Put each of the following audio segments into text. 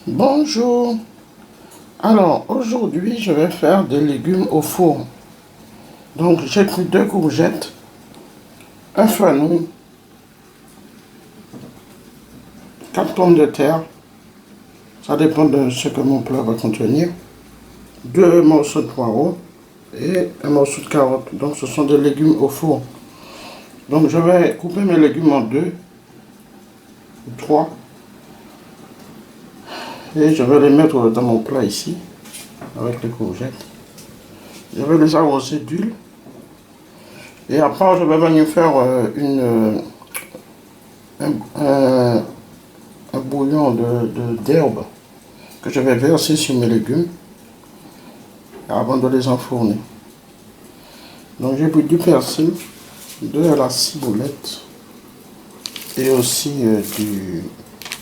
Bonjour. Alors aujourd'hui je vais faire des légumes au four. Donc j'ai pris 2 courgettes, un fenouil, 4 pommes de terre, ça dépend de ce que mon plat va contenir, 2 morceaux de poireaux et un morceau de carotte. Donc ce sont des légumes au four. Donc je vais couper mes légumes en 2 ou 3 et je vais les mettre dans mon plat ici avec les courgettes. Je vais les arroser d'huile. Et après, je vais venir faire un bouillon d'herbe que je vais verser sur mes légumes avant de les enfourner. Donc j'ai pris du persil, de la ciboulette et aussi du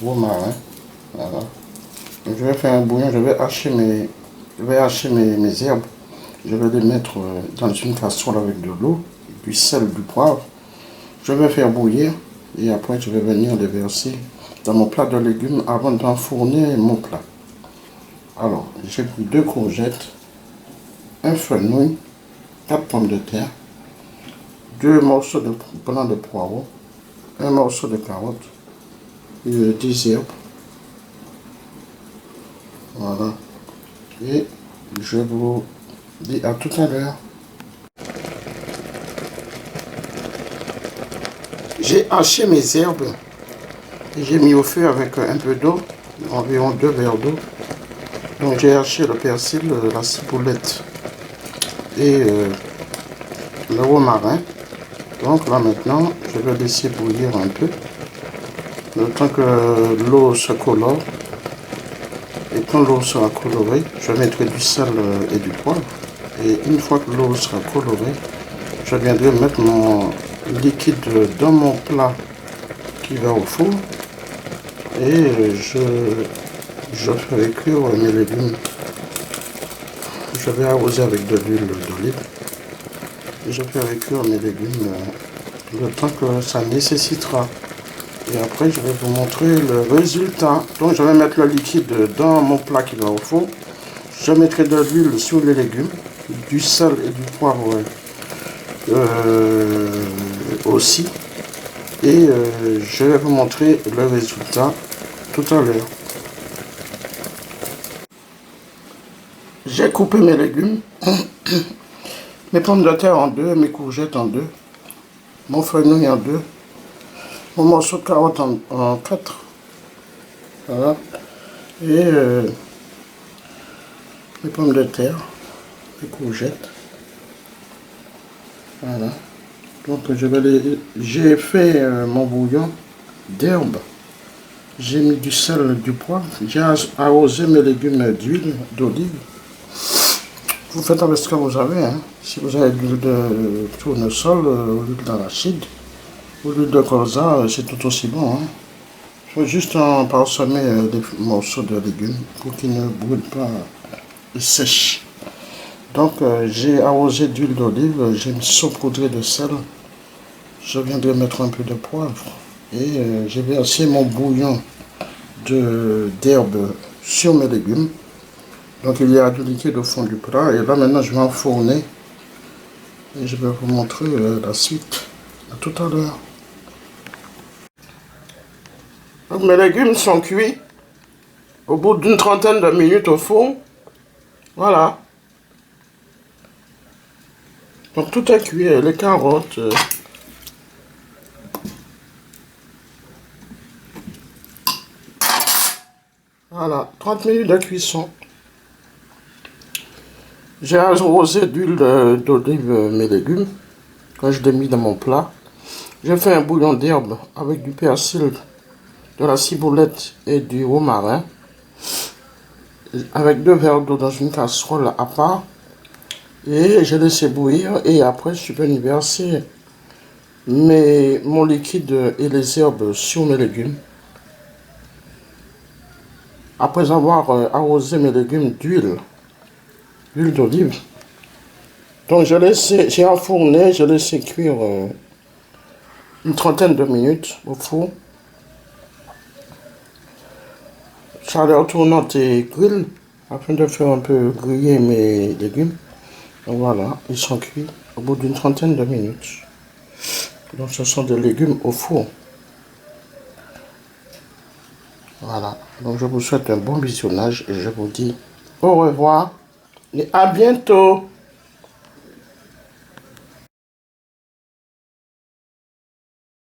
romarin. Voilà. Donc je vais faire un bouillon, je vais hacher mes herbes. Je vais les mettre dans une casserole avec de l'eau, du sel, du poivre. Je vais faire bouillir et après je vais venir les verser dans mon plat de légumes avant d'enfourner mon plat. Alors, j'ai pris 2 courgettes, un fenouil, 4 pommes de terre, 2 morceaux de blanc de poireau, un morceau de carotte, et 10 herbes. Voilà. Et je vous dis à tout à l'heure. J'ai haché mes herbes et j'ai mis au feu avec un peu d'eau, environ 2 verres d'eau. Donc j'ai haché le persil, la ciboulette et le romarin. Donc là maintenant, je vais laisser bouillir un peu, le temps que l'eau se colore. Et quand l'eau sera colorée, je mettrai du sel et du poivre. Et une fois que l'eau sera colorée, je viendrai mettre mon liquide dans mon plat qui va au four. Et je ferai cuire mes légumes. Je vais arroser avec de l'huile d'olive. Et je ferai cuire mes légumes le temps que ça nécessitera. Et après, je vais vous montrer le résultat. Donc, je vais mettre le liquide dans mon plat qui va au four. Je mettrai de l'huile sur les légumes, du sel et du poivre aussi. Et je vais vous montrer le résultat tout à l'heure. J'ai coupé mes légumes, mes pommes de terre en 2, mes courgettes en 2, mon fenouil en 2, mon morceau de carotte en 4. Voilà. Et les pommes de terre, les courgettes. Voilà. Donc j'ai fait mon bouillon d'herbe. J'ai mis du sel, du poivre. J'ai arrosé mes légumes d'huile d'olive. Vous faites avec ce que vous avez. Hein. Si vous avez de l'huile de tournesol, l'huile d'arachide ou l'huile de colza, c'est tout aussi bon. Hein. Il faut juste en parsemer des morceaux de légumes pour qu'ils ne brûlent pas et sèchent. Donc j'ai arrosé d'huile d'olive, j'ai saupoudré de sel. Je viendrai mettre un peu de poivre et j'ai versé mon bouillon d'herbe sur mes légumes. Donc il y a du liquide au fond du plat et là maintenant je vais enfourner et je vais vous montrer la suite. À tout à l'heure. Donc mes légumes sont cuits au bout d'une trentaine de minutes au four. Voilà. Donc tout est cuit, les carottes. Voilà, 30 minutes de cuisson. J'ai arrosé d'huile d'olive mes légumes quand je l'ai mis dans mon plat. J'ai fait un bouillon d'herbe avec du persil, de la ciboulette et du romarin. Avec 2 verres d'eau dans une casserole à part. Et j'ai laissé bouillir et après je suis venu verser mon liquide et les herbes sur mes légumes. Après avoir arrosé mes légumes d'huile d'olive. Donc j'ai enfourné, j'ai laissé cuire une trentaine de minutes au four. chaleur tournante et grill afin de faire un peu griller mes légumes. Donc voilà, ils sont cuits au bout d'une trentaine de minutes. Donc ce sont des légumes au four. Voilà, donc je vous souhaite un bon visionnage et je vous dis au revoir et à bientôt.